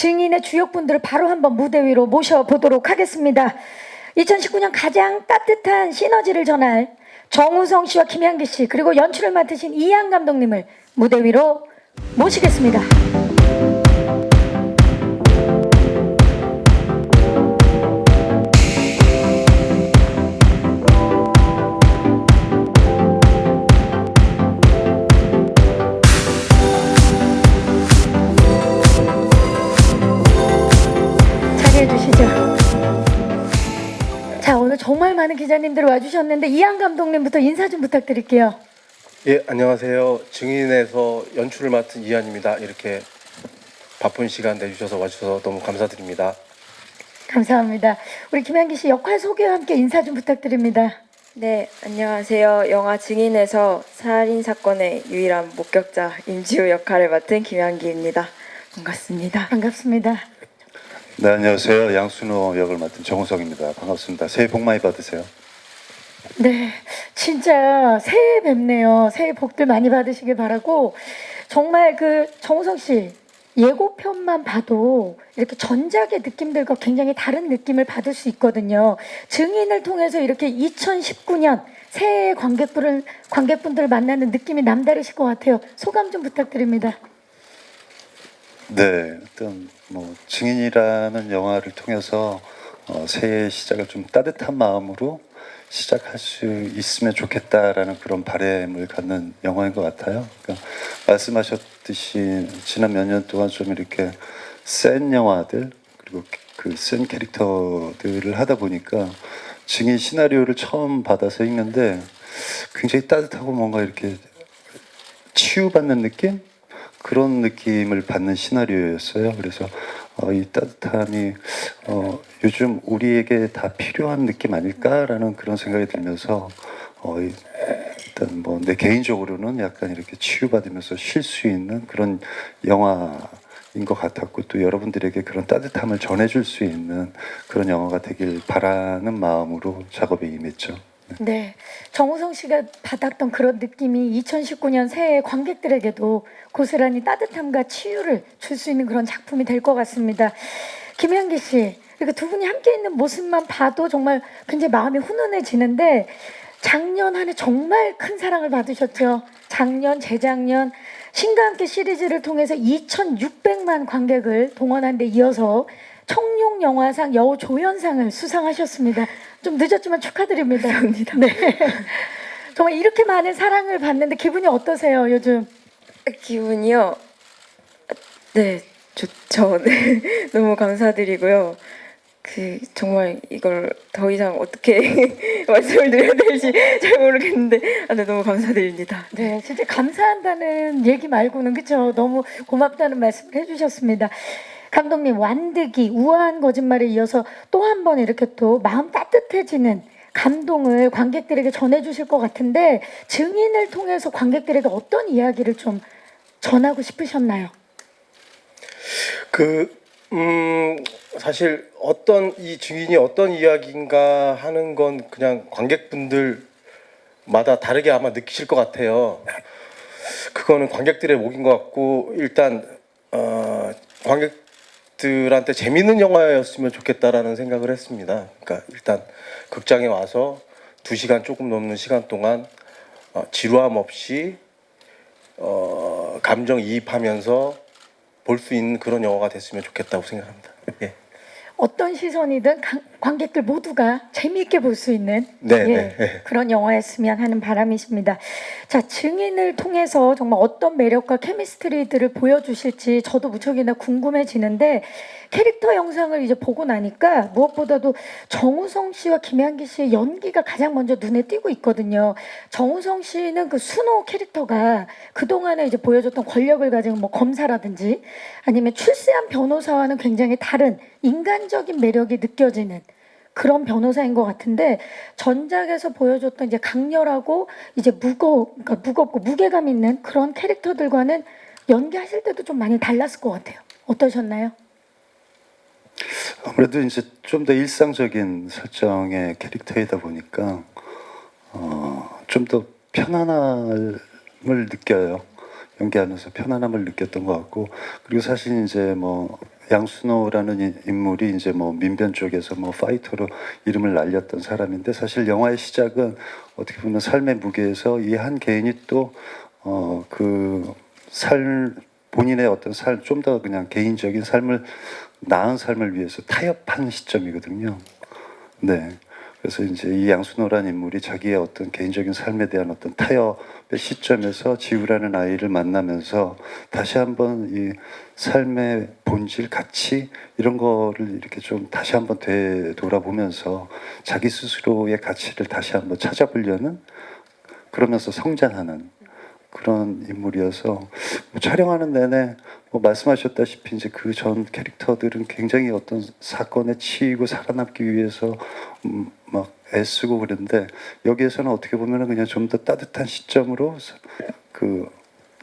증인의 주역분들을 바로 한번 무대 위로 모셔보도록 하겠습니다. 2019년 가장 따뜻한 시너지를 전할 정우성 씨와 김향기 씨, 그리고 연출을 맡으신 이한 감독님을 무대 위로 모시겠습니다. 자리해 주시죠. 자, 오늘 정말 많은 기자님들 와주셨는데 이한 감독님부터 인사 좀 부탁드릴게요. 예, 안녕하세요. 증인에서 연출을 맡은 이한입니다. 이렇게 바쁜 시간 내주셔서 와주셔서 너무 감사드립니다. 감사합니다. 우리 김향기 씨 역할 소개와 함께 인사 좀 부탁드립니다. 네, 안녕하세요. 영화 증인에서 살인 사건의 유일한 목격자 임지우 역할을 맡은 김향기입니다. 반갑습니다. 반갑습니다. 네, 안녕하세요. 양순호 역을 맡은 정우성입니다. 반갑습니다. 새해 복 많이 받으세요. 네, 진짜 새해 뵙네요. 새해 복들 많이 받으시길 바라고, 정말 그 정우성 씨 예고편만 봐도 이렇게 전작의 느낌들과 굉장히 다른 느낌을 받을 수 있거든요. 증인을 통해서 이렇게 2019년 새해 관객분들을 만나는 느낌이 남다르실 것 같아요. 소감 좀 부탁드립니다. 네, 어떤 증인이라는 영화를 통해서 새해 시작을 좀 따뜻한 마음으로 시작할 수 있으면 좋겠다라는 그런 바람을 갖는 영화인 것 같아요. 그러니까 말씀하셨듯이 지난 몇 년 동안 좀 이렇게 센 영화들 그리고 그 센 캐릭터들을 하다 보니까 증인 시나리오를 처음 받아서 읽는데 굉장히 따뜻하고 뭔가 이렇게 치유받는 느낌? 그런 느낌을 받는 시나리오였어요. 그래서 이 따뜻함이 요즘 우리에게 다 필요한 느낌 아닐까라는 그런 생각이 들면서 일단 내 개인적으로는 약간 이렇게 치유받으면서 쉴 수 있는 그런 영화인 것 같았고, 또 여러분들에게 그런 따뜻함을 전해줄 수 있는 그런 영화가 되길 바라는 마음으로 작업에 임했죠. 네, 정우성 씨가 받았던 그런 느낌이 2019년 새해 관객들에게도 고스란히 따뜻함과 치유를 줄 수 있는 그런 작품이 될 것 같습니다. 김향기 씨, 이렇게 두 분이 함께 있는 모습만 봐도 정말 굉장히 마음이 훈훈해지는데, 작년 한 해 정말 큰 사랑을 받으셨죠. 작년, 재작년 신과 함께 시리즈를 통해서 2,600만 관객을 동원한 데 이어서 청룡영화상 여우조연상을 수상하셨습니다. 좀 늦었지만 축하드립니다. 감사합니다. 네. 정말 이렇게 많은 사랑을 받는데 기분이 어떠세요, 요즘? 기분이요? 네, 좋죠. 네, 너무 감사드리고요. 정말 이걸 더 이상 어떻게 말씀을 드려야 될지 잘 모르겠는데, 네, 너무 감사드립니다. 네, 진짜 감사한다는 얘기 말고는, 그렇죠? 너무 고맙다는 말씀을 해주셨습니다. 감독님, 완득이 우아한 거짓말에 이어서 또 한 번 이렇게 또 마음 따뜻해지는 감동을 관객들에게 전해주실 것 같은데, 증인을 통해서 관객들에게 어떤 이야기를 좀 전하고 싶으셨나요? 사실 이 증인이 어떤 이야기인가 하는 건 그냥 관객분들마다 다르게 아마 느끼실 것 같아요. 그거는 관객들의 몫인 것 같고, 일단 관객들한테 재밌는 영화였으면 좋겠다라는 생각을 했습니다. 그러니까 일단 극장에 와서 2시간 조금 넘는 시간 동안 지루함 없이 감정이입하면서 볼 수 있는 그런 영화가 됐으면 좋겠다고 생각합니다. 예. 어떤 시선이든 관객들 모두가 재미있게 볼 수 있는 그런 영화였으면 하는 바람이십니다. 자, 증인을 통해서 정말 어떤 매력과 케미스트리들을 보여주실지 저도 무척이나 궁금해지는데, 캐릭터 영상을 이제 보고 나니까 무엇보다도 정우성 씨와 김향기 씨의 연기가 가장 먼저 눈에 띄고 있거든요. 정우성 씨는 그 순호 캐릭터가 그동안에 이제 보여줬던 권력을 가진 검사라든지 아니면 출세한 변호사와는 굉장히 다른 인간적인 매력이 느껴지는 그런 변호사인 것 같은데, 전작에서 보여줬던 이제 강렬하고 이제 무겁고 무게감 있는 그런 캐릭터들과는 연기하실 때도 좀 많이 달랐을 것 같아요. 어떠셨나요? 아무래도 이제 좀 더 일상적인 설정의 캐릭터이다 보니까 좀 더 편안함을 느껴요. 연기하면서 편안함을 느꼈던 것 같고, 그리고 사실 이제 양순호라는 인물이 이제 뭐 민변 쪽에서 뭐 파이터로 이름을 날렸던 사람인데 사실 영화의 시작은 어떻게 보면 삶의 무게에서 이 한 개인이 또 본인의 어떤 좀 더 그냥 개인적인 삶을 나은 삶을 위해서 타협한 시점이거든요. 네. 그래서 이제 이 양순호라는 인물이 자기의 어떤 개인적인 삶에 대한 어떤 타협의 시점에서 지우라는 아이를 만나면서 다시 한번 이 삶의 본질, 가치 이런 거를 이렇게 좀 다시 한번 되돌아보면서 자기 스스로의 가치를 다시 한번 찾아보려는, 그러면서 성장하는 그런 인물이어서 뭐 촬영하는 내내 뭐 말씀하셨다시피 이제 그 전 캐릭터들은 굉장히 어떤 사건에 치이고 살아남기 위해서 막 애쓰고 그랬는데, 여기에서는 어떻게 보면은 그냥 좀 더 따뜻한 시점으로 그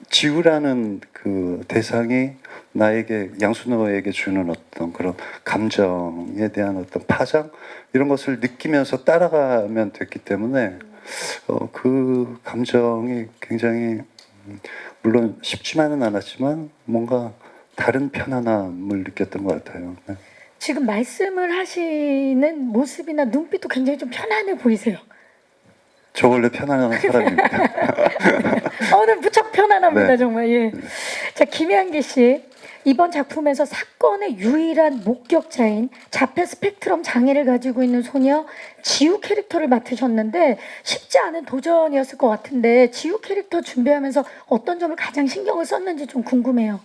지우라는 그 대상이 나에게, 양순호에게 주는 어떤 그런 감정에 대한 어떤 파장 이런 것을 느끼면서 따라가면 됐기 때문에 그 감정이 굉장히 물론 쉽지만은 않았지만 뭔가 다른 편안함을 느꼈던 것 같아요. 네. 지금 말씀을 하시는 모습이나 눈빛도 굉장히 좀 편안해 보이세요. 저 원래 편안한 사람입니다. 오늘 무척 편안합니다. 네. 정말. 예. 자, 김양기 씨, 이번 작품에서 사건의 유일한 목격자인 자폐 스펙트럼 장애를 가지고 있는 소녀 지우 캐릭터를 맡으셨는데 쉽지 않은 도전이었을 것 같은데, 지우 캐릭터 준비하면서 어떤 점을 가장 신경을 썼는지 좀 궁금해요.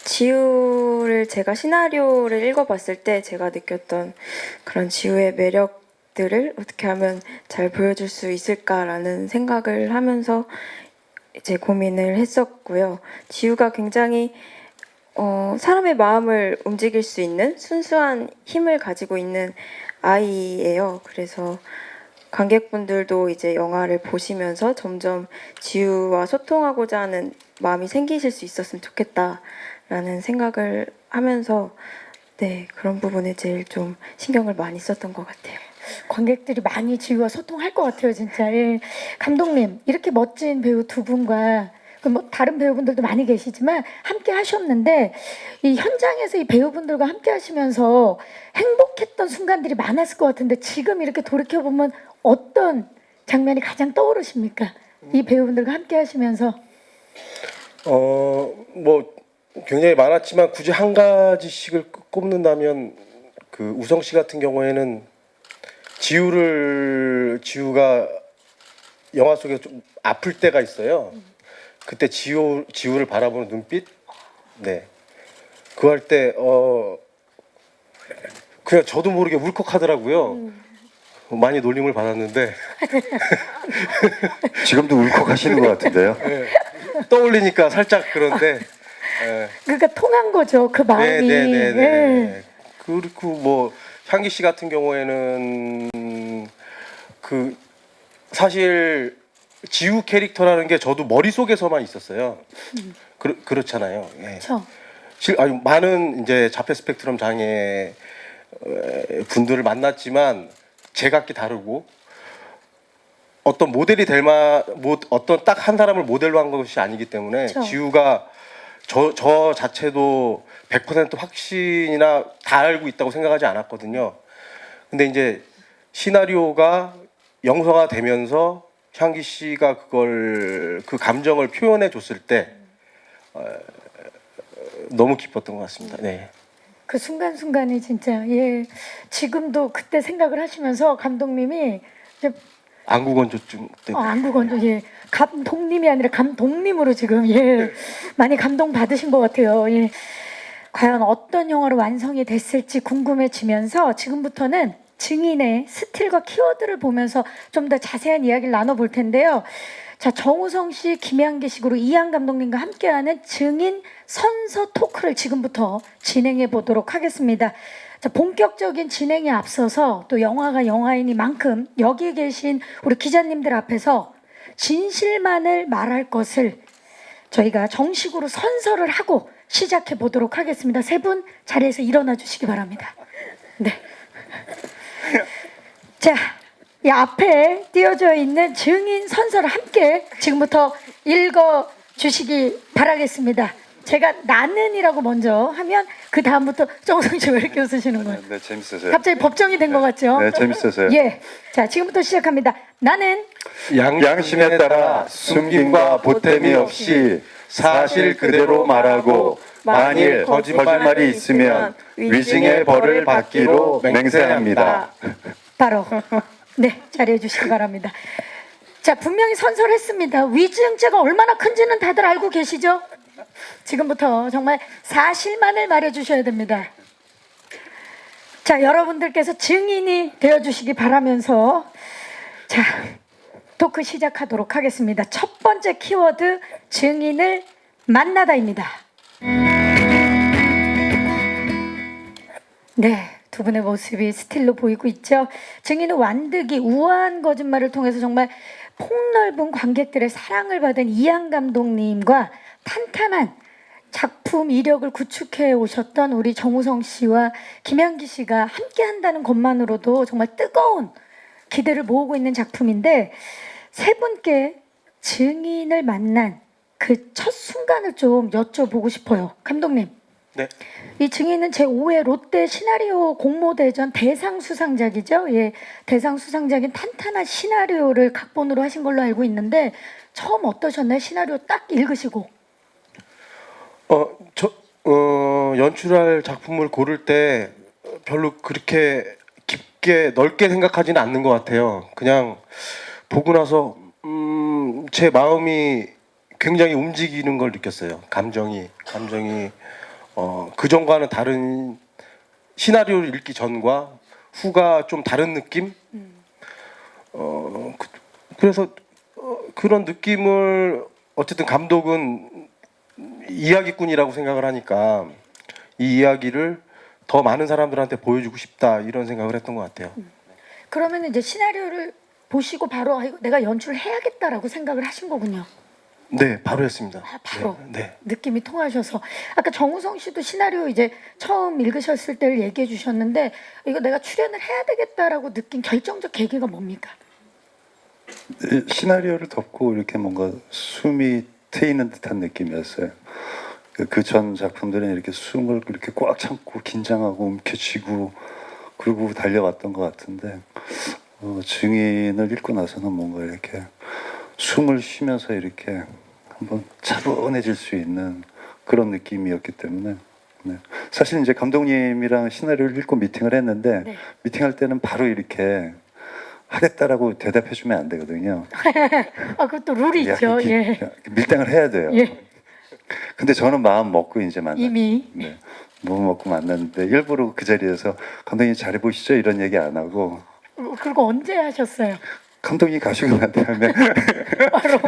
지우를 제가 시나리오를 읽어봤을 때 제가 느꼈던 그런 지우의 매력들을 어떻게 하면 잘 보여줄 수 있을까라는 생각을 하면서 이제 고민을 했었고요. 지우가 굉장히 사람의 마음을 움직일 수 있는 순수한 힘을 가지고 있는 아이예요. 그래서 관객분들도 이제 영화를 보시면서 점점 지우와 소통하고자 하는 마음이 생기실 수 있었으면 좋겠다라는 생각을 하면서 네, 그런 부분에 제일 좀 신경을 많이 썼던 것 같아요. 관객들이 많이 지우와 소통할 것 같아요, 진짜. 예. 감독님, 이렇게 멋진 배우 두 분과 뭐 다른 배우분들도 많이 계시지만 함께 하셨는데, 이 현장에서 이 배우분들과 함께 하시면서 행복했던 순간들이 많았을 것 같은데, 지금 이렇게 돌이켜 보면 어떤 장면이 가장 떠오르십니까? 이 배우분들과 함께 하시면서. 뭐 굉장히 많았지만 굳이 한 가지씩을 꼽는다면 그 우성 씨 같은 경우에는 지우가 영화 속에 좀 아플 때가 있어요. 그때 지우를 바라보는 눈빛, 네, 그거 할 때 그냥 저도 모르게 울컥하더라고요. 많이 놀림을 받았는데 지금도 울컥하시는 것 같은데요. 네, 떠올리니까 살짝 그런데. 네. 그러니까 통한 거죠, 그 마음이. 네네네. 예. 그리고 뭐 향기 씨 같은 경우에는 그 사실 지우 캐릭터라는 게 저도 머릿속에서만 있었어요. 그렇잖아요. 예. 그렇죠. 아니, 많은 이제 자폐 스펙트럼 장애 분들을 만났지만 제각기 다르고 어떤 모델이 어떤 딱 한 사람을 모델로 한 것이 아니기 때문에 그쵸. 지우가 저 자체도 100% 확신이나 다 알고 있다고 생각하지 않았거든요. 근데 이제 시나리오가 영화가 되면서 향기 씨가 그 감정을 표현해 줬을 때 너무 기뻤던 것 같습니다. 네. 그 순간순간이 진짜, 예. 지금도 그때 생각을 하시면서 감독님이 이제 안구건조증 때문에. 안구건조, 예. 감독님이 아니라 감독님으로 지금, 예. 많이 감동 받으신 것 같아요. 예. 과연 어떤 영화로 완성이 됐을지 궁금해지면서 지금부터는 증인의 스틸과 키워드를 보면서 좀 더 자세한 이야기를 나눠볼 텐데요. 자, 정우성 씨, 김양기 씨로 이한 감독님과 함께하는 증인 선서 토크를 지금부터 진행해 보도록 하겠습니다. 자, 본격적인 진행에 앞서서 또 영화가 영화이니만큼 여기 계신 우리 기자님들 앞에서 진실만을 말할 것을 저희가 정식으로 선서를 하고 시작해 보도록 하겠습니다. 세 분 자리에서 일어나 주시기 바랍니다. 네. 자, 이 앞에 띄워져 있는 증인 선서를 함께 지금부터 읽어 주시기 바라겠습니다. 제가 나는이라고 먼저 하면 그 다음부터 정우성 씨 왜 이렇게 웃으시는 거예요? 네, 재밌어서요. 갑자기 법정이 된 것 같죠? 네, 재밌어서요. 예. 자, 지금부터 시작합니다. 나는 양심에 따라 숨김과 보탬이 없이 사실 그대로 말하고 만일 거짓말이 있으면 위증의 벌을 받기로 맹세합니다. 바로 네, 자리해 주시기 바랍니다. 자, 분명히 선설했습니다. 위증죄가 얼마나 큰지는 다들 알고 계시죠? 지금부터 정말 사실만을 말해 주셔야 됩니다. 자, 여러분들께서 증인이 되어 주시기 바라면서 자, 토크 시작하도록 하겠습니다. 첫 번째 키워드 증인을 만나다입니다. 네, 두 분의 모습이 스틸로 보이고 있죠. 증인은 완득이 우아한 거짓말을 통해서 정말 폭넓은 관객들의 사랑을 받은 이한 감독님과 탄탄한 작품 이력을 구축해 오셨던 우리 정우성 씨와 김향기 씨가 함께 한다는 것만으로도 정말 뜨거운 기대를 모으고 있는 작품인데, 세 분께 증인을 만난 그 첫 순간을 좀 여쭤보고 싶어요. 감독님. 네. 이 증인은 제5회 롯데 시나리오 공모대전 대상 수상작이죠. 예, 대상 수상작인 탄탄한 시나리오를 각본으로 하신 걸로 알고 있는데 처음 어떠셨나요? 시나리오 딱 읽으시고. 연출할 작품을 고를 때 별로 그렇게 깊게 넓게 생각하지는 않는 것 같아요. 그냥 보고 나서 제 마음이 굉장히 움직이는 걸 느꼈어요. 감정이 그 전과는 다른, 시나리오를 읽기 전과 후가 좀 다른 느낌? 그래서 그런 느낌을 어쨌든 감독은 이야기꾼이라고 생각을 하니까 이 이야기를 더 많은 사람들한테 보여주고 싶다, 이런 생각을 했던 것 같아요. 그러면 이제 시나리오를 보시고 바로 아, 이거 내가 연출해야겠다라고 생각을 하신 거군요. 네, 바로 했습니다. 아, 바로 네. 느낌이 통하셔서. 아까 정우성 씨도 시나리오 이제 처음 읽으셨을 때를 얘기해 주셨는데 이거 내가 출연을 해야 되겠다라고 느낀 결정적 계기가 뭡니까? 시나리오를 덮고 이렇게 뭔가 숨이 트이는 듯한 느낌이었어요. 그 전 작품들은 이렇게 숨을 이렇게 꽉 참고 긴장하고 움켜쥐고 그러고 달려왔던 것 같은데 증인을 읽고 나서는 뭔가 이렇게 숨을 쉬면서 이렇게 한번 차분해질 수 있는 그런 느낌이었기 때문에 네. 사실 이제 감독님이랑 시나리오를 읽고 미팅을 했는데 네. 미팅할 때는 바로 이렇게 하겠다라고 대답해주면 안 되거든요. 아, 그것도 룰이 있죠. 이렇게 예. 밀당을 해야 돼요. 예. 근데 저는 마음 먹고 이제 만났어요. 이미. 네. 마음 먹고 만났는데 일부러 그 자리에서 감독님 잘해보시죠 이런 얘기 안 하고 그리고 언제 하셨어요? 감독님 가시고 난 다음에 바로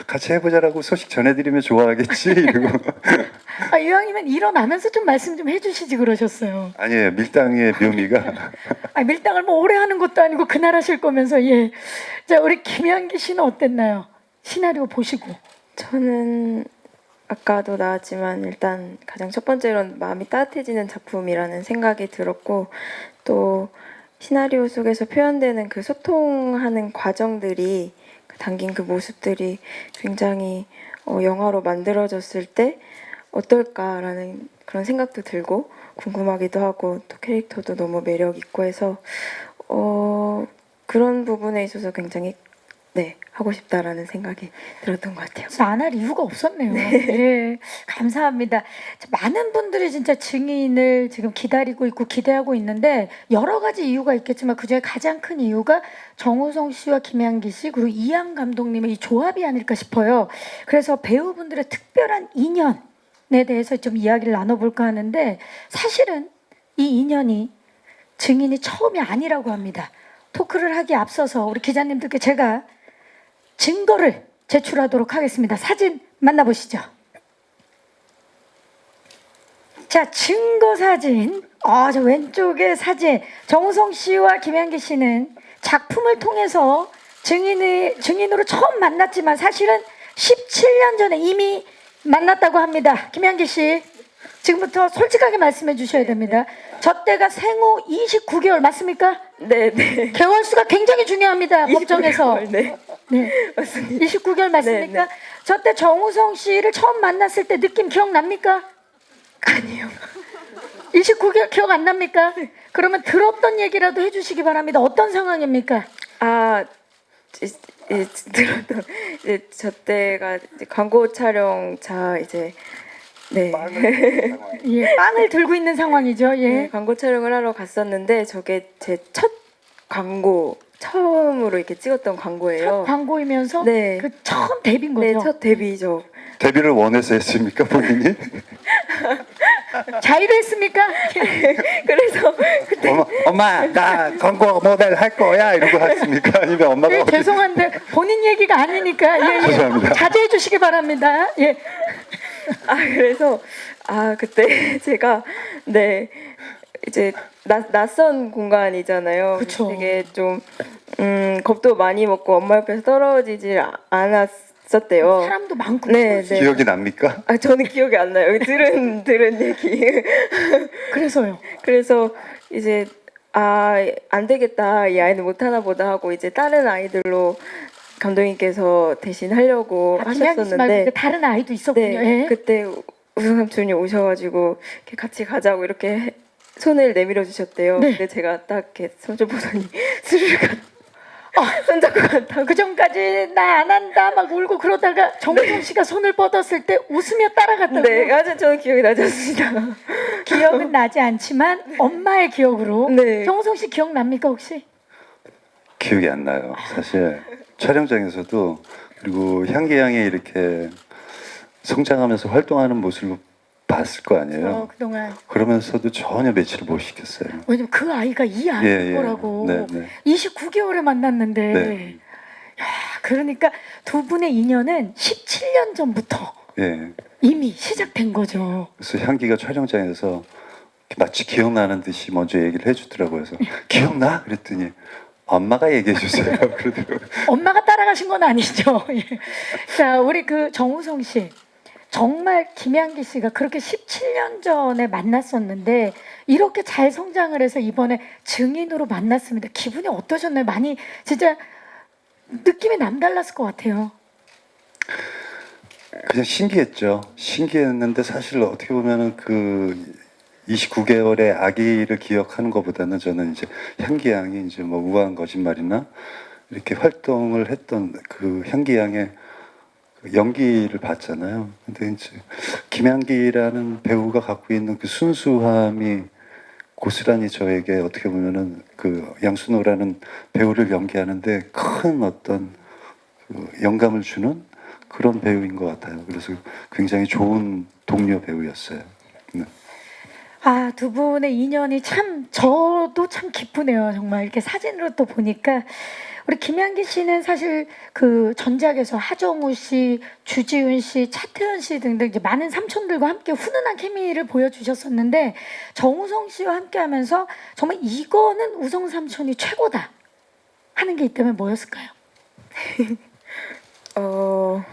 같이 해보자라고 소식 전해드리면 좋아하겠지 이러고 아, 이왕이면 일어나면서 좀 말씀 좀 해주시지 그러셨어요. 아니에요. 밀당의 묘미가 아, 밀당을 뭐 오래 하는 것도 아니고 그날 하실 거면서. 예. 자, 우리 김향기 씨는 어땠나요? 시나리오 보시고. 저는 아까도 나왔지만 일단 가장 첫 번째로는 마음이 따뜻해지는 작품이라는 생각이 들었고, 또 시나리오 속에서 표현되는 그 소통하는 과정들이 담긴 그 모습들이 굉장히 영화로 만들어졌을 때 어떨까라는 그런 생각도 들고 궁금하기도 하고, 또 캐릭터도 너무 매력 있고 해서 그런 부분에 있어서 굉장히 하고 싶다라는 생각이 들었던 것 같아요. 안 할 이유가 없었네요. 예, 감사합니다. 많은 분들이 진짜 증인을 지금 기다리고 있고 기대하고 있는데 여러 가지 이유가 있겠지만 그중에 가장 큰 이유가 정우성 씨와 김향기 씨 그리고 이한 감독님의 이 조합이 아닐까 싶어요. 그래서 배우분들의 특별한 인연에 대해서 좀 이야기를 나눠볼까 하는데, 사실은 이 인연이 증인이 처음이 아니라고 합니다. 토크를 하기 앞서서 우리 기자님들께 제가 증거를 제출하도록 하겠습니다. 사진 만나보시죠. 자, 증거 사진. 저 왼쪽의 사진. 정우성 씨와 김향기 씨는 작품을 통해서 증인으로 처음 만났지만 사실은 17년 전에 이미 만났다고 합니다. 김향기 씨, 지금부터 솔직하게 말씀해 주셔야 됩니다. 저 때가 생후 29개월 맞습니까? 네. 개월 수가 굉장히 중요합니다. 법정에서. 네. 네. 맞습니다. 29개월 맞습니까? 네. 저때 정우성 씨를 처음 만났을 때 느낌 기억납니까? 아니요. 29개월 기억 안 납니까? 그러면 들었던 얘기라도 해주시기 바랍니다. 어떤 상황입니까? 아, 들었던 이제 저 때가 이제 광고 촬영차 이제 네. 예, 빵을 들고 있는 상황이죠. 예. 네, 광고 촬영을 하러 갔었는데 저게 제 첫 광고 처음으로 이렇게 찍었던 광고예요. 첫 광고이면서 네. 그 처음 데뷔인 거죠. 네, 첫 데뷔죠. 데뷔를 원해서 했습니까 본인이? 자의했습니까? 그래서 엄마 나 광고 모델 할 거야 이러고 했습니까? 아니면 엄마가 네, 죄송한데 본인 얘기가 아니니까 예, 예. 죄송합니다. 자제해 주시기 바랍니다. 예. 그래서 그때 제가 네 이제 낯선 공간이잖아요. 그쵸. 되게 좀 겁도 많이 먹고 엄마 옆에서 떨어지질 않았었대요. 사람도 많고 네, 네. 기억이 납니까? 저는 기억이 안 나요. 들은 얘기. 그래서요. 그래서 이제 안 되겠다. 이 아이는 못 하나 보다 하고 이제 다른 아이들로 감독님께서 대신 하려고 김양기 씨 말고 하셨었는데 그 다른 아이도 있었군요. 네, 예. 그때 우성 삼촌이 오셔가지고 이렇게 같이 가자고 이렇게 손을 내밀어 주셨대요. 네. 근데 제가 딱 이렇게 삼촌 보더니 스르르 손잡고 갔다고. 그 전까지 나 안 한다 막 울고 그러다가 정우성 씨가 손을 뻗었을 때 웃으며 따라갔다고요. 네, 아주 저는 기억이 나지 않습니다. 기억은 나지 않지만 엄마의 기억으로. 네. 정우성 씨 기억납니까 혹시? 기억이 안 나요. 사실 촬영장에서도 그리고 향기 양이 이렇게 성장하면서 활동하는 모습을 봤을 거 아니에요. 그동안. 그러면서도 전혀 매치를 못 시켰어요. 왜냐면 그 아이가 이 아이일 예, 예. 거라고. 네, 네. 29개월에 만났는데. 네. 야, 그러니까 두 분의 인연은 17년 전부터 예. 이미 시작된 거죠. 그래서 향기가 촬영장에서 마치 기억나는 듯이 먼저 얘기를 해주더라고요. 그래서 기억나? 그랬더니 엄마가 얘기해 주세요. 그러더라고요. 엄마가 따라가신 건 아니죠. 예. 자, 우리 그 정우성 씨. 정말 김양기 씨가 그렇게 17년 전에 만났었는데 이렇게 잘 성장을 해서 이번에 증인으로 만났습니다. 기분이 어떠셨나요? 많이 진짜 느낌이 남달랐을 것 같아요. 그냥 신기했죠. 신기했는데 사실 어떻게 보면은 그 29개월의 아기를 기억하는 것보다는 저는 이제 향기 양이 이제 뭐 우아한 거짓말이나 이렇게 활동을 했던 그 향기 양의 그 연기를 봤잖아요. 근데 이제 김향기라는 배우가 갖고 있는 그 순수함이 고스란히 저에게 어떻게 보면은 그 양순호라는 배우를 연기하는데 큰 어떤 그 영감을 주는 그런 배우인 것 같아요. 그래서 굉장히 좋은 동료 배우였어요. 네. 두 분의 인연이 참 저도 참 기쁘네요. 정말 이렇게 사진으로 또 보니까 우리 김양기 씨는 사실 그 전작에서 하정우 씨, 주지훈 씨, 차태현 씨 등등 이제 많은 삼촌들과 함께 훈훈한 케미를 보여주셨었는데 정우성 씨와 함께하면서 정말 이거는 우성 삼촌이 최고다 하는 게 있다면 뭐였을까요?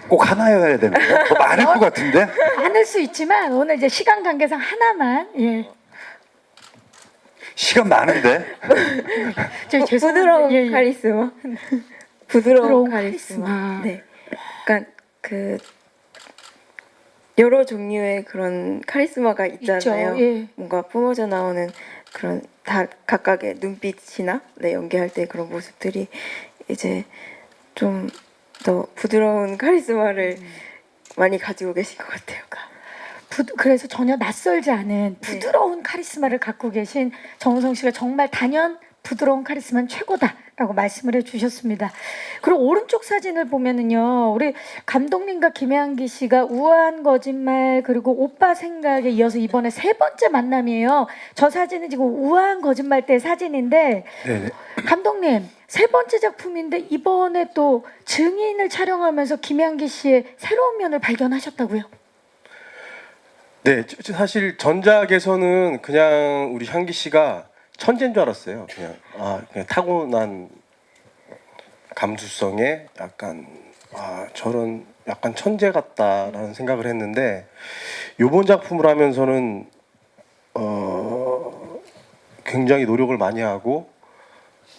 꼭 하나여야 되는 거예요? 더 많을 것 같은데? 많을 수 있지만 오늘 이제 시간 관계상 하나만 예. 시간 많은데? 저희 부드러운 예, 예. 카리스마. 부드러운 카리스마. 카리스마. 네. 그러니까 그 여러 종류의 그런 카리스마가 있잖아요. 있죠, 예. 뭔가 뿜어져 나오는 그런 다 각각의 눈빛이나 연기할 때 그런 모습들이 이제 좀 더 부드러운 카리스마를 많이 가지고 계신 것 같아요. 그래서 전혀 낯설지 않은 부드러운 카리스마를 갖고 계신 정우성 씨가 정말 단연 부드러운 카리스마는 최고다라고 말씀을 해주셨습니다. 그리고 오른쪽 사진을 보면은요, 우리 감독님과 김양기 씨가 우아한 거짓말 그리고 오빠 생각에 이어서 이번에 세 번째 만남이에요. 저 사진은 지금 우아한 거짓말 때 사진인데 네. 감독님 세 번째 작품인데 이번에 또 증인을 촬영하면서 김양기 씨의 새로운 면을 발견하셨다고요? 네, 사실 전작에서는 그냥 우리 향기 씨가 천재인 줄 알았어요. 그냥 타고난 감수성에 약간 저런 약간 천재 같다라는 생각을 했는데 이번 작품을 하면서는 굉장히 노력을 많이 하고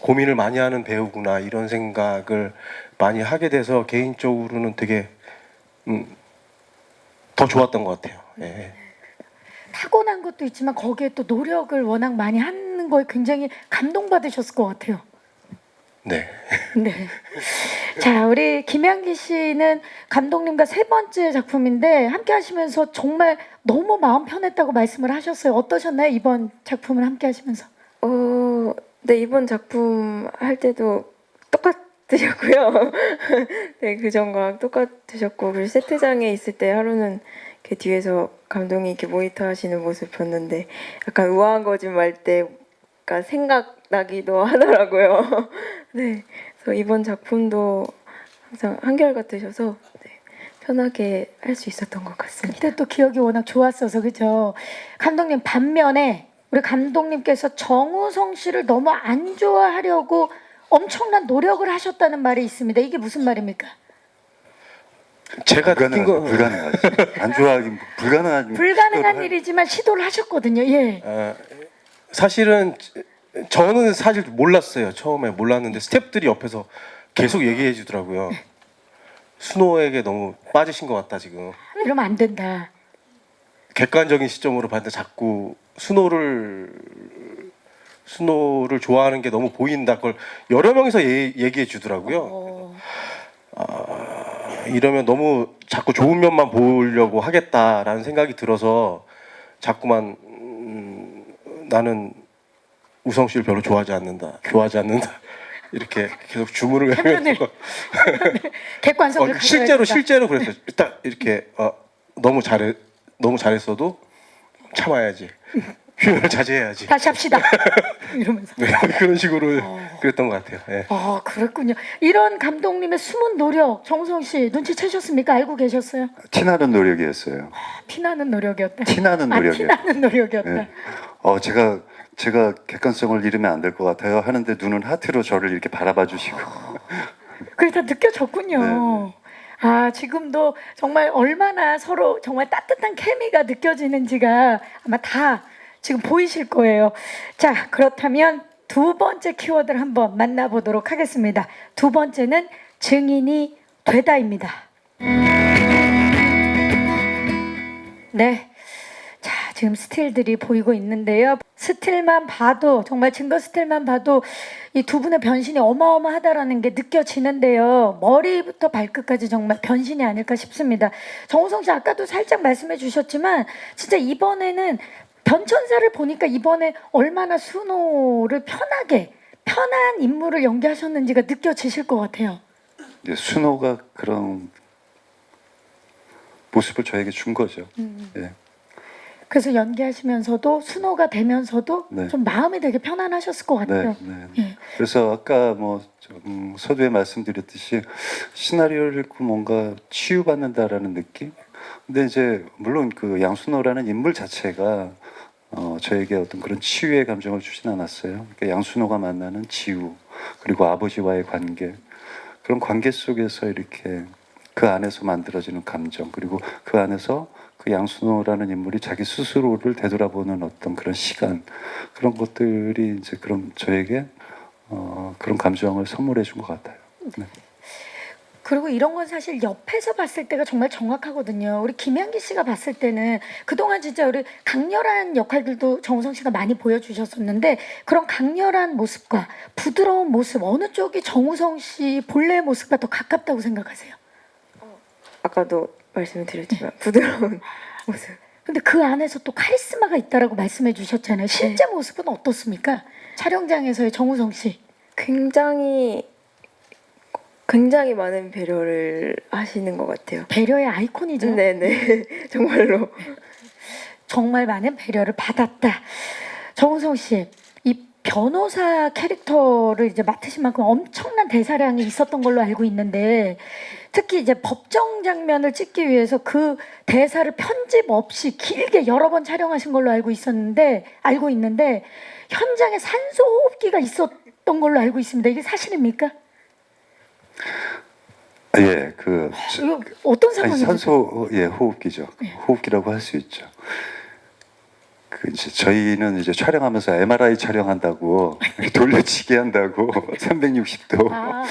고민을 많이 하는 배우구나 이런 생각을 많이 하게 돼서 개인적으로는 되게 더 좋았던 것 같아요. 예. 타고난 것도 있지만 거기에 또 노력을 워낙 많이 하는 거에 굉장히 감동받으셨을 것 같아요. 네. 네. 자, 우리 김양기 씨는 감독님과 세 번째 작품인데 함께 하시면서 정말 너무 마음 편했다고 말씀을 하셨어요. 어떠셨나요? 이번 작품을 함께 하시면서. 네, 이번 작품 할 때도 똑같으셨고요. 네, 그 전과 똑같으셨고, 그리고 세트장에 있을 때 하루는 이렇게 뒤에서 감독이 이렇게 모니터 하시는 모습 봤는데 약간 우아한 거짓말 때가 생각나기도 하더라고요. 네, 그래서 이번 작품도 항상 한결 같으셔서 네, 편하게 할 수 있었던 것 같습니다. 그때 또 기억이 워낙 좋았어서 그죠. 감독님 반면에 우리 감독님께서 정우성 씨를 너무 안 좋아하려고 엄청난 노력을 하셨다는 말이 있습니다. 이게 무슨 말입니까? 제가 느낀 거 불가능하지. 안 좋아하긴 불가능한. 불가능한 일이지만 시도를 하셨거든요. 예. 사실은 저는 사실 몰랐어요. 처음에 몰랐는데 스태프들이 옆에서 계속 얘기해 주더라고요. 순호에게 너무 빠지신 것 같다 지금. 이러면 안 된다. 객관적인 시점으로 봤는데 자꾸 순호를 좋아하는 게 너무 보인다. 그걸 여러 명이서 얘기해 주더라고요. 이러면 너무 자꾸 좋은 면만 보려고 하겠다라는 생각이 들어서 자꾸만 나는 우성 씨를 별로 좋아하지 않는다. 이렇게 계속 주문을 하면서 객관성을 가져야 된다. 실제로 그랬어요. 딱 이렇게 너무 잘했어도 참아야지. 표현을 자제해야지. 다시 합시다. 이러면서. 네, 그런 식으로 그랬던 것 같아요. 예. 아, 그랬군요. 이런 감독님의 숨은 노력, 정우성 씨 눈치채셨습니까? 알고 계셨어요? 티나는 노력이었어요. 피나는 노력이었다. 티나는 노력이었다. 티나는 노력이었다. 네. 제가 객관성을 잃으면 안 될 것 같아요 하는데 눈은 하트로 저를 이렇게 바라봐 주시고. 그게 다 느껴졌군요. 아, 지금도 정말 얼마나 서로 정말 따뜻한 케미가 느껴지는지가 아마 다 지금 보이실 거예요. 자, 그렇다면 두 번째 키워드를 한번 만나보도록 하겠습니다. 두 번째는 증인이 되다입니다. 네. 자, 지금 스틸들이 보이고 있는데요. 스틸만 봐도 정말 증거 스틸만 봐도 이 두 분의 변신이 어마어마하다라는 게 느껴지는데요. 머리부터 발끝까지 정말 변신이 아닐까 싶습니다. 정우성 씨 아까도 살짝 말씀해 주셨지만 진짜 이번에는 변천사를 보니까 이번에 얼마나 순호를 편한 인물을 연기하셨는지가 느껴지실 것 같아요. 이제 순호가 그런 모습을 저에게 준 거죠. 예. 그래서 연기하시면서도 순호가 되면서도 네. 좀 마음이 되게 편안하셨을 것 같아요. 네. 예. 그래서 아까 서두에 말씀드렸듯이 시나리오를 읽고 뭔가 치유받는다라는 느낌. 근데 이제 물론 그 양순호라는 인물 자체가 저에게 어떤 그런 치유의 감정을 주진 않았어요. 그러니까 양순호가 만나는 지우 그리고 아버지와의 관계, 그런 관계 속에서 이렇게 그 안에서 만들어지는 감정, 그리고 그 안에서 그 양순호라는 인물이 자기 스스로를 되돌아보는 어떤 그런 시간, 그런 것들이 이제 그런 저에게 그런 감정을 선물해 준 것 같아요. 네. 그리고 이런 건 사실 옆에서 봤을 때가 정말 정확하거든요. 우리 김양기 씨가 봤을 때는 그동안 진짜 우리 강렬한 역할들도 정우성 씨가 많이 보여주셨었는데 그런 강렬한 모습과 부드러운 모습 어느 쪽이 정우성 씨 본래의 모습과 더 가깝다고 생각하세요? 아까도 말씀을 드렸지만 부드러운 모습. 근데 그 안에서 또 카리스마가 있다라고 말씀해 주셨잖아요. 실제 모습은 어떻습니까? 촬영장에서의 정우성 씨. 굉장히 많은 배려를 하시는 것 같아요. 배려의 아이콘이죠. 네네. 정말로. 정말 많은 배려를 받았다. 정우성 씨, 이 변호사 캐릭터를 이제 맡으신 만큼 엄청난 대사량이 있었던 걸로 알고 있는데 특히 이제 법정 장면을 찍기 위해서 그 대사를 편집 없이 길게 여러 번 촬영하신 걸로 알고 있는데 현장에 산소 호흡기가 있었던 걸로 알고 있습니다. 이게 사실입니까? 예, 이거 어떤 상황이죠? 산소 호흡기죠. 호흡기라고 할 수 있죠. 그 이제 저희는 이제 촬영하면서 MRI 촬영한다고 돌려치기 한다고 360도. 아,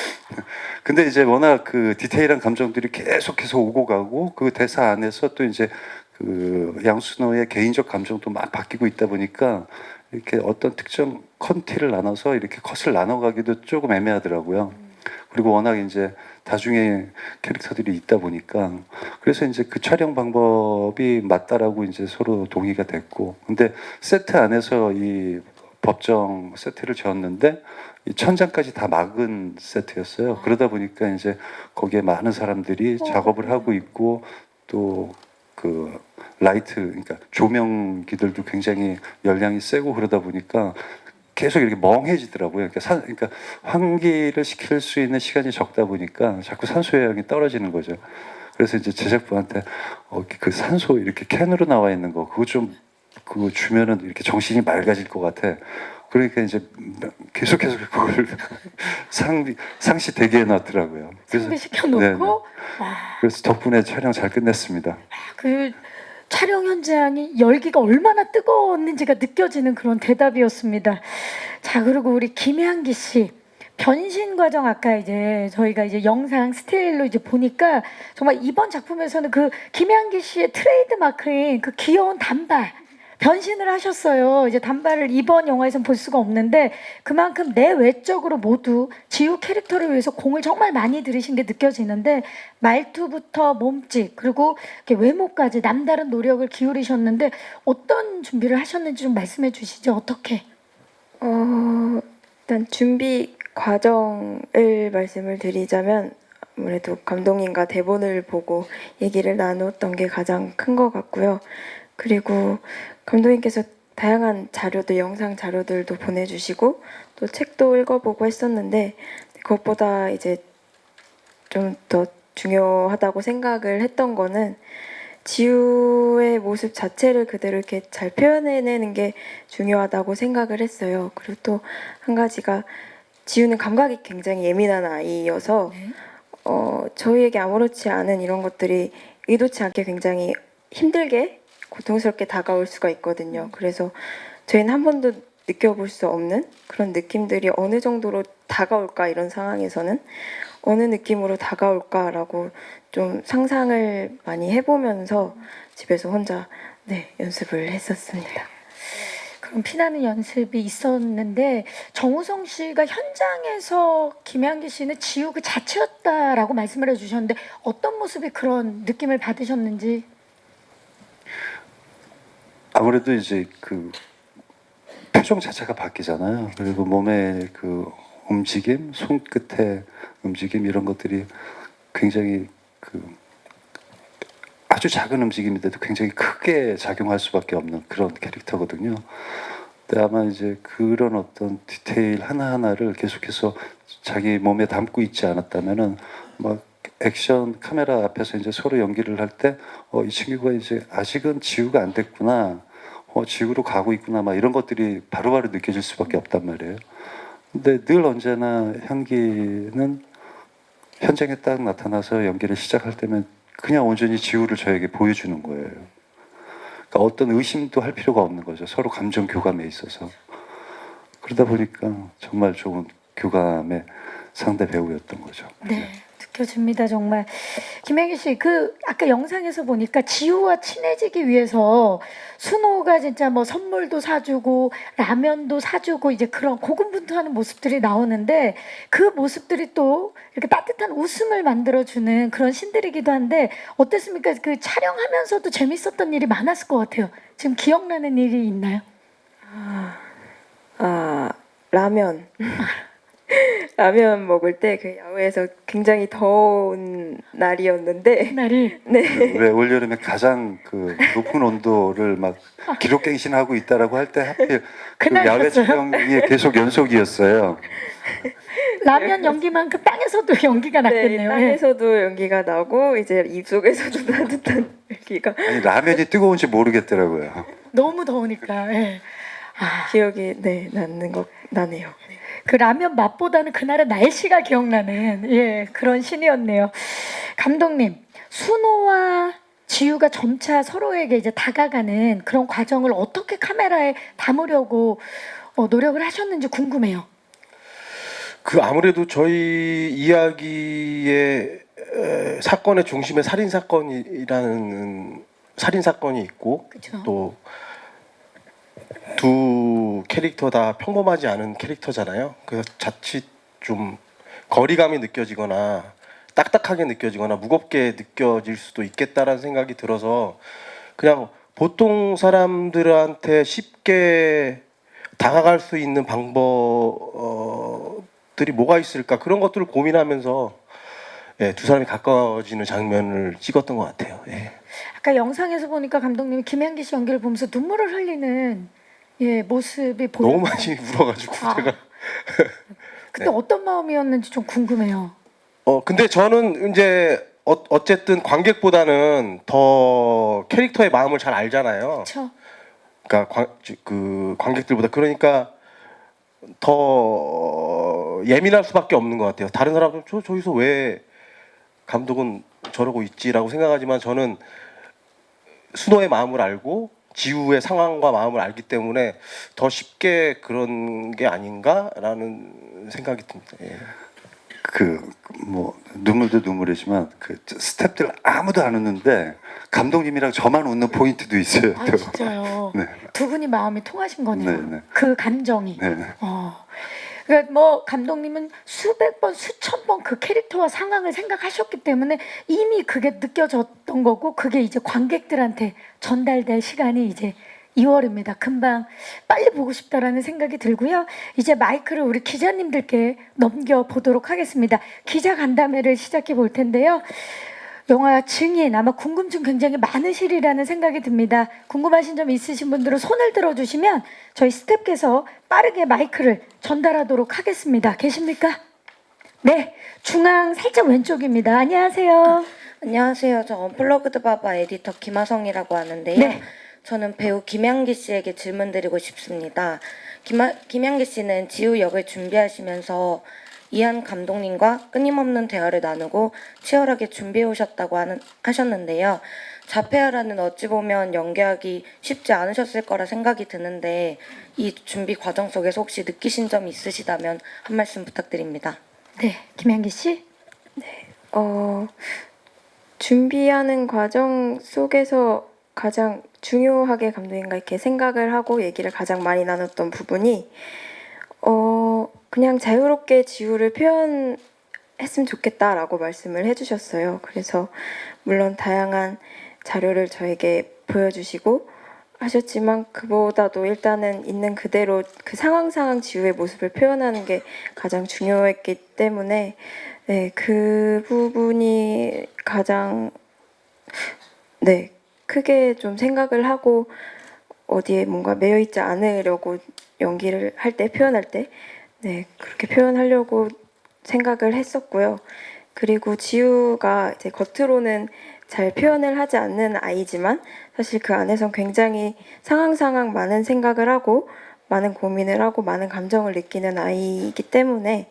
근데 이제 워낙 그 디테일한 감정들이 계속해서 오고 가고 그 대사 안에서 또 이제 그 양순호의 개인적 감정도 막 바뀌고 있다 보니까 이렇게 어떤 특정 컨티를 나눠서 이렇게 컷을 나눠가기도 조금 애매하더라고요. 그리고 워낙 이제 다중의 캐릭터들이 있다 보니까 그래서 이제 그 촬영 방법이 맞다라고 이제 서로 동의가 됐고, 근데 세트 안에서 이 법정 세트를 지었는데 이 천장까지 다 막은 세트였어요. 그러다 보니까 이제 거기에 많은 사람들이 작업을 하고 있고 또 그 라이트, 그러니까 조명기들도 굉장히 열량이 세고 그러다 보니까 계속 이렇게 멍해지더라고요. 그러니까 환기를 시킬 수 있는 시간이 적다 보니까 자꾸 산소 영향이 떨어지는 거죠. 그래서 이제 제작부한테 그 산소 이렇게 캔으로 나와 있는 거 그거 좀 그거 주면은 이렇게 정신이 맑아질 것 같아. 그러니까 이제 계속해서 그걸 상시 대기해 놨더라고요. 준비시켜 놓고 그래서 덕분에 촬영 잘 끝냈습니다. 그 촬영 현장이 열기가 얼마나 뜨거웠는지가 느껴지는 그런 대답이었습니다. 자, 그리고 우리 김향기 씨 변신 과정 아까 이제 저희가 이제 영상 스틸로 이제 보니까 정말 이번 작품에서는 그 김향기 씨의 트레이드 마크인 그 귀여운 단발 변신을 하셨어요. 이제 단발을 이번 영화에서는 볼 수가 없는데 그만큼 내외적으로 모두 지우 캐릭터를 위해서 공을 정말 많이 들이신 게 느껴지는데 말투부터 몸짓 그리고 이렇게 외모까지 남다른 노력을 기울이셨는데 어떤 준비를 하셨는지 좀 말씀해 주시죠. 어떻게? 일단 준비 과정을 말씀을 드리자면 아무래도 감독님과 대본을 보고 얘기를 나눴던 게 가장 큰 것 같고요. 그리고 감독님께서 다양한 자료들, 영상 자료들도 보내주시고 또 책도 읽어보고 했었는데 그것보다 이제 좀 더 중요하다고 생각을 했던 거는 지우의 모습 자체를 그대로 이렇게 잘 표현해내는 게 중요하다고 생각을 했어요. 그리고 또 한 가지가 지우는 감각이 굉장히 예민한 아이여서 저희에게 아무렇지 않은 이런 것들이 의도치 않게 굉장히 힘들게 고통스럽게 다가올 수가 있거든요. 그래서 저희는 한 번도 느껴볼 수 없는 그런 느낌들이 어느 정도로 다가올까, 이런 상황에서는 어느 느낌으로 다가올까라고 좀 상상을 많이 해보면서 집에서 혼자 연습을 했었습니다. 그럼 피나는 연습이 있었는데 정우성 씨가 현장에서 김향기 씨는 지우 그 자체였다라고 말씀을 해주셨는데 어떤 모습이 그런 느낌을 받으셨는지. 아무래도 이제 그 표정 자체가 바뀌잖아요. 그리고 몸의 그 움직임, 손끝의 움직임 이런 것들이 굉장히 그 아주 작은 움직임인데도 굉장히 크게 작용할 수밖에 없는 그런 캐릭터거든요. 근데 아마 이제 그런 어떤 디테일 하나하나를 계속해서 자기 몸에 담고 있지 않았다면은 막 액션 카메라 앞에서 이제 서로 연기를 할 때 이 친구가 이제 아직은 지우가 안 됐구나, 지우로 가고 있구나, 막 이런 것들이 바로바로 느껴질 수밖에 없단 말이에요. 근데 늘 언제나 향기는 현장에 딱 나타나서 연기를 시작할 때면 그냥 온전히 지우를 저에게 보여주는 거예요. 그러니까 어떤 의심도 할 필요가 없는 거죠. 서로 감정 교감에 있어서. 그러다 보니까 정말 좋은 교감의 상대 배우였던 거죠. 네, 느껴집니다 정말. 김혜기 씨, 그 아까 영상에서 보니까 지우와 친해지기 위해서 순호가 진짜 뭐 선물도 사주고 라면도 사주고 이제 그런 고군분투하는 모습들이 나오는데 그 모습들이 또 이렇게 따뜻한 웃음을 만들어주는 그런 신들이기도 한데 어땠습니까? 그 촬영하면서도 재밌었던 일이 많았을 것 같아요. 지금 기억나는 일이 있나요? 라면. 라면 먹을 때 그 야외에서 굉장히 더운 날이었는데 날이 왜 올여름에 가장 그 높은 온도를 막 기록갱신하고 있다라고 할 때 하필 그 야외 그날이었어요? 촬영이 계속 연속이었어요. 라면 연기만큼 땅에서도 연기가 났겠네요. 예. 땅에서도 연기가 나고 이제 입속에서도 따뜻한 연기가 아니 라면이 뜨거운지 모르겠더라고요. 너무 더우니까. 예. 기억이 나네요. 그 라면 맛보다는 그날의 날씨가 기억나는 그런 신이었네요. 감독님, 순호와 지우가 점차 서로에게 이제 다가가는 그런 과정을 어떻게 카메라에 담으려고 노력을 하셨는지 궁금해요. 그 아무래도 저희 이야기의 사건의 중심에 살인 사건이라는 살인 사건이 있고 그쵸. 또 두 캐릭터 다 평범하지 않은 캐릭터잖아요. 그래서 자칫 좀 거리감이 느껴지거나 딱딱하게 느껴지거나 무겁게 느껴질 수도 있겠다라는 생각이 들어서 그냥 보통 사람들한테 쉽게 다가갈 수 있는 방법들이 뭐가 있을까 그런 것들을 고민하면서 두 사람이 가까워지는 장면을 찍었던 것 같아요. 예. 아까 영상에서 보니까 감독님이 김향기 씨 연기를 보면서 눈물을 흘리는 모습이 보여요. 너무 많이 울어가지고 제가. 그때 어떤 마음이었는지 좀 궁금해요. 근데 저는 이제 어쨌든 관객보다는 더 캐릭터의 마음을 잘 알잖아요. 그렇죠. 그러니까 그 관객들보다 그러니까 더 예민할 수밖에 없는 것 같아요. 다른 사람은 저기서 왜 감독은 저러고 있지라고 생각하지만 저는 순호의 마음을 알고 지우의 상황과 마음을 알기 때문에 더 쉽게 그런 게 아닌가라는 생각이 듭니다. 예. 뭐 눈물도 눈물이지만 그 스태프들 아무도 안 웃는데 감독님이랑 저만 웃는 포인트도 있어요. 아 또. 진짜요. 네. 두 분이 마음이 통하신 거네요. 네. 그 감정이. 네. 그러니까 뭐 감독님은 수백 번, 수천 번 그 캐릭터와 상황을 생각하셨기 때문에 이미 그게 느껴졌던 거고 그게 이제 관객들한테 전달될 시간이 이제 2월입니다. 금방 빨리 보고 싶다라는 생각이 들고요. 이제 마이크를 우리 기자님들께 넘겨보도록 하겠습니다. 기자 간담회를 시작해 볼 텐데요. 영화 증인 아마 궁금증 굉장히 많으시리라는 생각이 듭니다. 궁금하신 점 있으신 분들은 손을 들어주시면 저희 스태프께서 빠르게 마이크를 전달하도록 하겠습니다. 계십니까? 네, 중앙 살짝 왼쪽입니다. 안녕하세요. 안녕하세요. 저 언플러그드 바바 에디터 김하성이라고 하는데요. 네. 저는 배우 김향기 씨에게 질문드리고 싶습니다. 김향기 씨는 지우 역을 준비하시면서 이한 감독님과 끊임없는 대화를 나누고 치열하게 준비해 오셨다고 하셨는데요. 자폐아라는 어찌 보면 연기하기 쉽지 않으셨을 거라 생각이 드는데 이 준비 과정 속에서 혹시 느끼신 점이 있으시다면 한 말씀 부탁드립니다. 네, 김향기 씨. 준비하는 과정 속에서 가장 중요하게 감독님과 이렇게 생각을 하고 얘기를 가장 많이 나눴던 부분이 그냥 자유롭게 지우를 표현했으면 좋겠다라고 말씀을 해주셨어요. 그래서 물론 다양한 자료를 저에게 보여주시고 하셨지만 그보다도 일단은 있는 그대로 그 상황 지우의 모습을 표현하는 게 가장 중요했기 때문에 그 부분이 가장 크게 좀 생각을 하고 어디에 뭔가 매여 있지 않으려고 연기를 할 때 표현할 때 그렇게 표현하려고 생각을 했었고요. 그리고 지우가 이제 겉으로는 잘 표현을 하지 않는 아이지만 사실 그 안에선 굉장히 상황 많은 생각을 하고 많은 고민을 하고 많은 감정을 느끼는 아이이기 때문에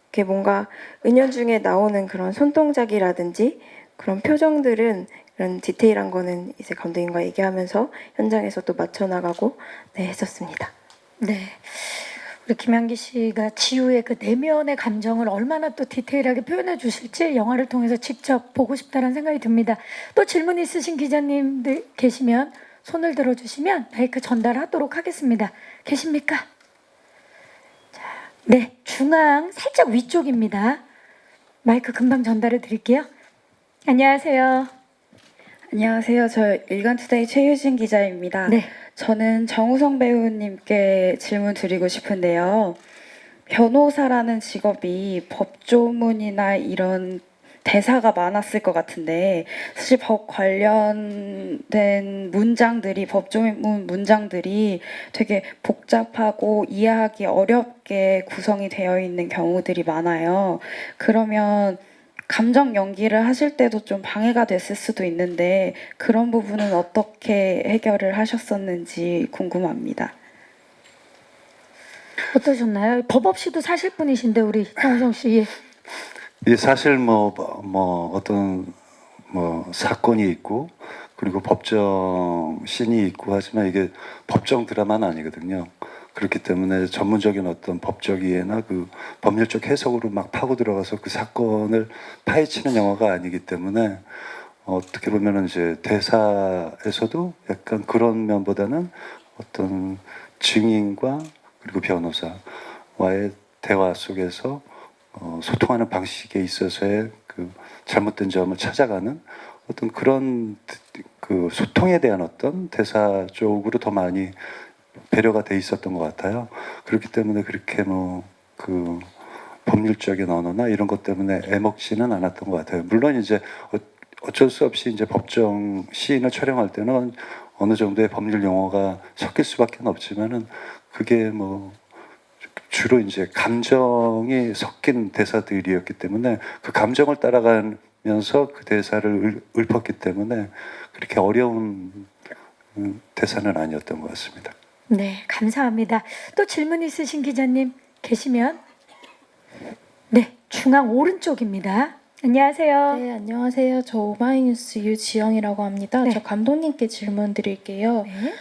이게 뭔가 은연중에 나오는 그런 손동작이라든지 그런 표정들은 그런 디테일한 거는 이제 감독님과 얘기하면서 현장에서 또 맞춰 나가고 했었습니다. 네. 우리 김향기 씨가 지우의 그 내면의 감정을 얼마나 또 디테일하게 표현해 주실지 영화를 통해서 직접 보고 싶다는 생각이 듭니다. 또 질문 있으신 기자님들 계시면 손을 들어주시면 마이크 전달하도록 하겠습니다. 계십니까? 자, 네, 중앙 살짝 위쪽입니다. 마이크 금방 전달해 드릴게요. 안녕하세요. 안녕하세요. 저 일간투데이 최유진 기자입니다. 네. 저는 정우성 배우님께 질문 드리고 싶은데요. 변호사라는 직업이 법조문이나 이런 대사가 많았을 것 같은데 사실 법 관련된 문장들이 법조문 문장들이 되게 복잡하고 이해하기 어렵게 구성이 되어 있는 경우들이 많아요. 그러면 감정 연기를 하실 때도 좀 방해가 됐을 수도 있는데 그런 부분은 어떻게 해결을 하셨었는지 궁금합니다. 어떠셨나요? 법 없이도 사실 분이신데 우리 정우성 씨. 이 사실 어떤 뭐 사건이 있고 그리고 법정 씬이 있고 하지만 이게 법정 드라마는 아니거든요. 그렇기 때문에 전문적인 어떤 법적 이해나 그 법률적 해석으로 막 파고 들어가서 그 사건을 파헤치는 영화가 아니기 때문에 어떻게 보면은 이제 대사에서도 약간 그런 면보다는 어떤 증인과 그리고 변호사와의 대화 속에서 소통하는 방식에 있어서의 그 잘못된 점을 찾아가는 어떤 그런 그 소통에 대한 어떤 대사 쪽으로 더 많이 배려가 돼 있었던 것 같아요. 그렇기 때문에 그렇게 뭐 그 법률적인 언어나 이런 것 때문에 애먹지는 않았던 것 같아요. 물론 이제 어쩔 수 없이 이제 법정 시인을 촬영할 때는 어느 정도의 법률 용어가 섞일 수밖에 없지만은 그게 뭐 주로 이제 감정이 섞인 대사들이었기 때문에 그 감정을 따라가면서 그 대사를 읊었기 때문에 그렇게 어려운 대사는 아니었던 것 같습니다. 네, 감사합니다. 또 질문 있으신 기자님 계시면 네, 중앙 오른쪽입니다. 안녕하세요. 네, 안녕하세요. 저 오마이뉴스 유지영이라고 합니다. 네. 저 감독님께 질문 드릴게요. 네.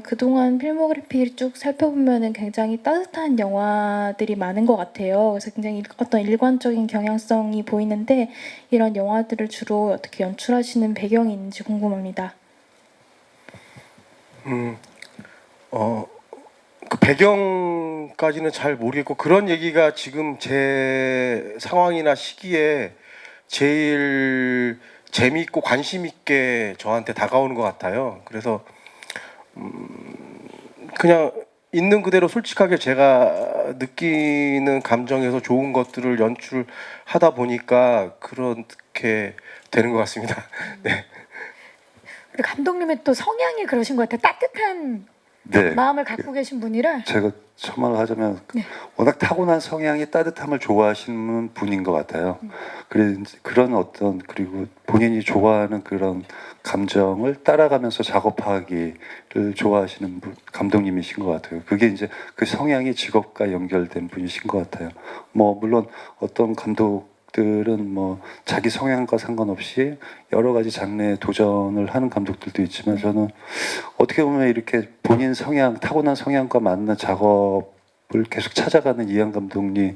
그동안 필모그래피를 쭉 살펴보면은 굉장히 따뜻한 영화들이 많은 것 같아요. 그래서 굉장히 어떤 일관적인 경향성이 보이는데 이런 영화들을 주로 어떻게 연출하시는 배경이 있는지 궁금합니다. 그 배경까지는 잘 모르겠고 그런 얘기가 지금 제 상황이나 시기에 제일 재미있고 관심 있게 저한테 다가오는 것 같아요. 그래서 그냥 있는 그대로 솔직하게 제가 느끼는 감정에서 좋은 것들을 연출하다 보니까 그렇게 되는 것 같습니다. 네. 우리 감독님의 또 성향이 그러신 것 같아요. 따뜻한 네. 마음을 갖고 계신 분이라. 제가 첨언을 하자면 네. 워낙 타고난 성향이 따뜻함을 좋아하시는 분인 것 같아요. 그런 어떤 그리고 본인이 좋아하는 그런 감정을 따라가면서 작업하기를 좋아하시는 감독님이신 것 같아요. 그게 이제 그 성향이 직업과 연결된 분이신 것 같아요. 뭐 물론 어떤 감독들은 뭐 자기 성향과 상관없이 여러 가지 장르에 도전을 하는 감독들도 있지만 저는 어떻게 보면 이렇게 본인 성향, 타고난 성향과 맞는 작업을 계속 찾아가는 이한 감독님의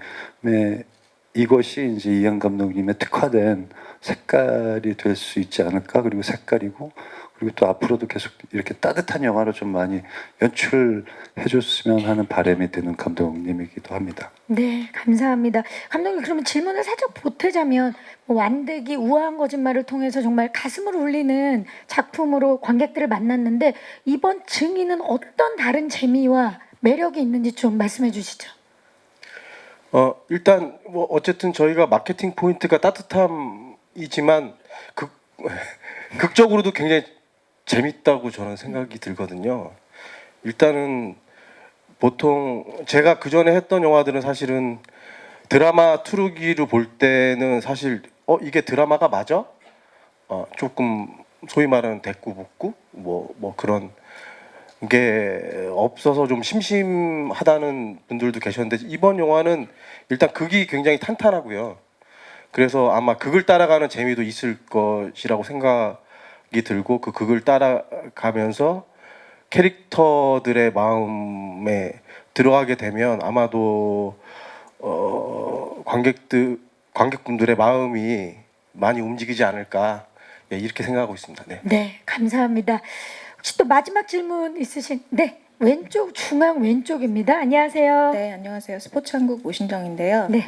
이것이 이제 이한 감독님의 특화된 색깔이 될 수 있지 않을까. 그리고 색깔이고 그리고 또 앞으로도 계속 이렇게 따뜻한 영화를 좀 많이 연출해줬으면 하는 바람이 드는 감독님이기도 합니다. 네, 감사합니다. 감독님 그러면 질문을 살짝 보태자면 뭐 완득이 우아한 거짓말을 통해서 정말 가슴을 울리는 작품으로 관객들을 만났는데 이번 증인은 어떤 다른 재미와 매력이 있는지 좀 말씀해 주시죠. 일단 뭐 어쨌든 저희가 마케팅 포인트가 따뜻함이지만 극적으로도 굉장히 재밌다고 저는 생각이 들거든요. 일단은 보통 제가 그 전에 했던 영화들은 사실은 드라마 투루기로 볼 때는 사실 이게 드라마가 맞아? 조금 소위 말하는 대꾸복구 뭐 그런 게 없어서 좀 심심하다는 분들도 계셨는데 이번 영화는 일단 극이 굉장히 탄탄하고요. 그래서 아마 극을 따라가는 재미도 있을 것이라고 생각이 들고 그 극을 따라가면서 캐릭터들의 마음에 들어가게 되면 아마도 관객분들의 마음이 많이 움직이지 않을까 이렇게 생각하고 있습니다. 네. 네, 감사합니다. 혹시 또 마지막 질문 있으신? 네, 왼쪽 중앙 왼쪽입니다. 안녕하세요. 네, 안녕하세요. 스포츠한국 오신정인데요. 네.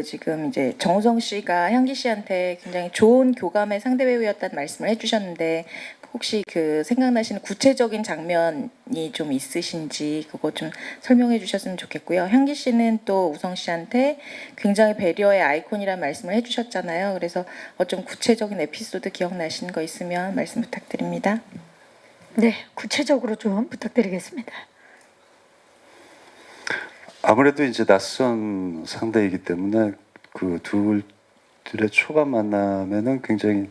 지금 이제 정우성 씨가 향기 씨한테 굉장히 좋은 교감의 상대 배우였다는 말씀을 해주셨는데 혹시 그 생각나시는 구체적인 장면이 좀 있으신지 그거 좀 설명해 주셨으면 좋겠고요. 향기 씨는 또 우성 씨한테 굉장히 배려의 아이콘이라는 말씀을 해주셨잖아요. 그래서 좀 구체적인 에피소드 기억나시는 거 있으면 말씀 부탁드립니다. 네, 구체적으로 좀 부탁드리겠습니다. 아무래도 이제 낯선 상대이기 때문에 그 둘의 초반 만남에는 굉장히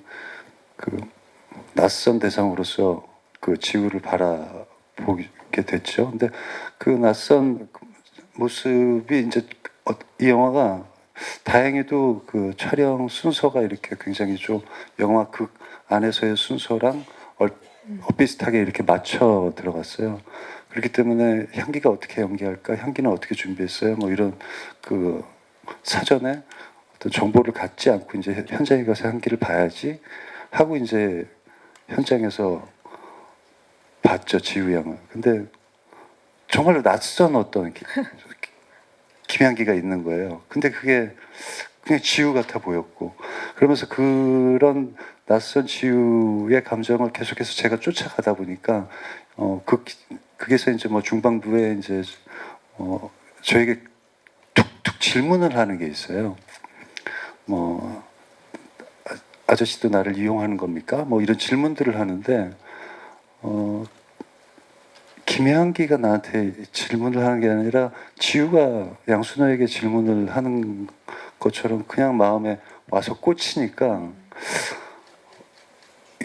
그 낯선 대상으로서 그 지구를 바라보게 됐죠. 근데 그 낯선 모습이 이제 이 영화가 다행히도 그 촬영 순서가 이렇게 굉장히 좀 영화 극 안에서의 순서랑 비슷하게 이렇게 맞춰 들어갔어요. 그렇기 때문에 향기가 어떻게 연기할까, 향기는 어떻게 준비했어요, 뭐 이런 그 사전에 어떤 정보를 갖지 않고 이제 현장에 가서 향기를 봐야지 하고 이제 현장에서 봤죠, 지우 양을. 근데 정말로 낯선 어떤 김향기가 있는 거예요. 근데 그게 그냥 지우 같아 보였고, 그러면서 그런 낯선 지우의 감정을 계속해서 제가 쫓아가다 보니까 그게서 이제 뭐 중반부에 이제 저에게 툭툭 질문을 하는 게 있어요. 뭐 아저씨도 나를 이용하는 겁니까? 뭐 이런 질문들을 하는데 김향기가 나한테 질문을 하는 게 아니라 지우가 양순호에게 질문을 하는 것처럼 그냥 마음에 와서 꽂히니까,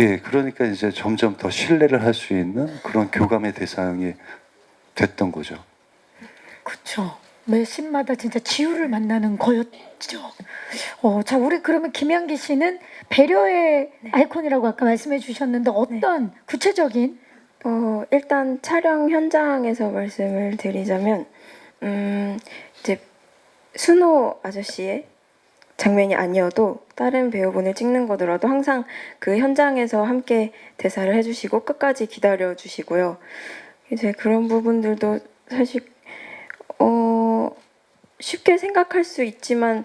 예, 그러니까 이제 점점 더 신뢰를 할 수 있는 그런 교감의 대상이 됐던 거죠. 그렇죠. 매 씬마다 진짜 지우를 만나는 거였죠. 자, 우리 그러면 김향기 씨는 배려의 아이콘이라고 아까 말씀해 주셨는데 어떤 구체적인 일단 촬영 현장에서 말씀을 드리자면 이제 순호 아저씨의 장면이 아니어도 다른 배우분을 찍는 거더라도 항상 그 현장에서 함께 대사를 해주시고 끝까지 기다려 주시고요. 이제 그런 부분들도 사실 쉽게 생각할 수 있지만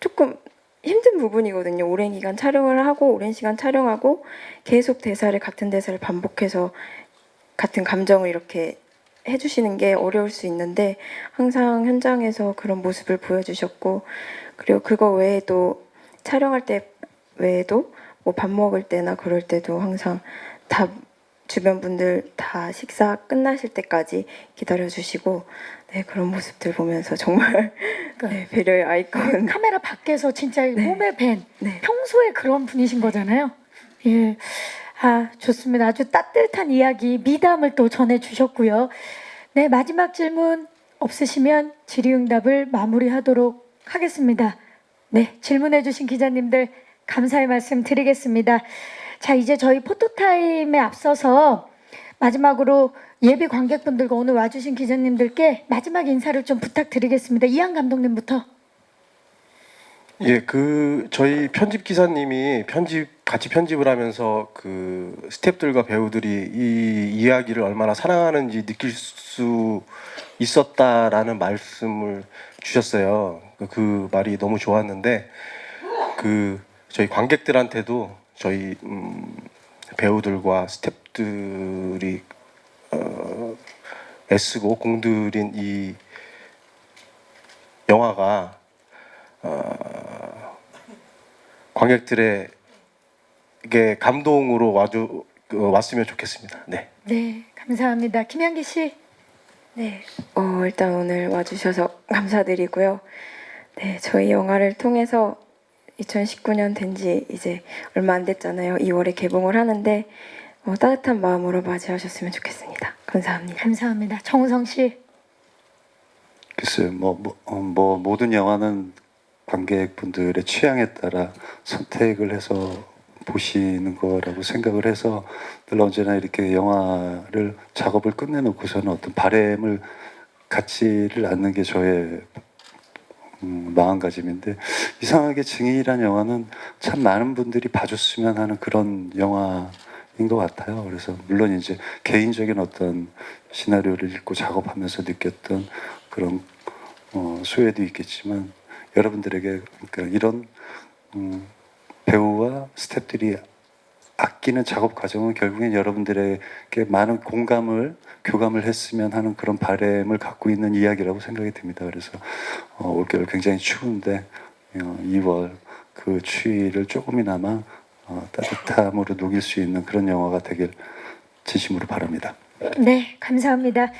조금 힘든 부분이거든요. 오랜 기간 촬영을 하고 오랜 시간 촬영하고 계속 같은 대사를 반복해서 같은 감정을 이렇게 해주시는 게 어려울 수 있는데 항상 현장에서 그런 모습을 보여주셨고, 그리고 그거 외에도 촬영할 때 외에도 뭐 밥 먹을 때나 그럴 때도 항상 다 주변 분들 다 식사 끝나실 때까지 기다려주시고, 네, 그런 모습들 보면서 정말 네, 배려의 아이콘. 카메라 밖에서 진짜 네. 몸에 밴 네. 평소에 그런 분이신 거잖아요. 예. 아, 좋습니다. 아주 따뜻한 이야기, 미담을 또 전해주셨고요. 네, 마지막 질문 없으시면 질의응답을 마무리하도록 하겠습니다. 네, 질문해주신 기자님들 감사의 말씀 드리겠습니다. 자, 이제 저희 포토타임에 앞서서 마지막으로 예비 관객분들과 오늘 와주신 기자님들께 마지막 인사를 좀 부탁드리겠습니다. 이한 감독님부터. 예, 저희 편집 기사님이 같이 편집을 하면서 그 스태프들과 배우들이 이 이야기를 얼마나 사랑하는지 느낄 수 있었다라는 말씀을 주셨어요. 그 말이 너무 좋았는데, 저희 관객들한테도 저희 배우들과 스태프들이 애쓰고 공들인 이 영화가 관객들에게 감동으로 왔으면 좋겠습니다. 네. 네, 감사합니다. 김향기 씨. 네, 일단 오늘 와주셔서 감사드리고요. 네, 저희 영화를 통해서 2019년 된 지 이제 얼마 안 됐잖아요. 2월에 개봉을 하는데 따뜻한 마음으로 맞이하셨으면 좋겠습니다. 감사합니다. 감사합니다. 정우성 씨. 글쎄요, 뭐 모든 영화는 관객분들의 취향에 따라 선택을 해서 보시는 거라고 생각을 해서 늘 언제나 이렇게 영화를 작업을 끝내놓고서는 어떤 바램을 갖지를 않는 게 저의 마음가짐인데, 이상하게 증인이라는 영화는 참 많은 분들이 봐줬으면 하는 그런 영화인 것 같아요. 그래서 물론 이제 개인적인 어떤 시나리오를 읽고 작업하면서 느꼈던 그런 소외도 있겠지만, 여러분들에게 그러니까 이런 배우와 스태프들이 아끼는 작업 과정은 결국엔 여러분들에게 많은 교감을 했으면 하는 그런 바람을 갖고 있는 이야기라고 생각이 듭니다. 그래서 올겨울 굉장히 추운데 2월 그 추위를 조금이나마 따뜻함으로 녹일 수 있는 그런 영화가 되길 진심으로 바랍니다. 네, 감사합니다.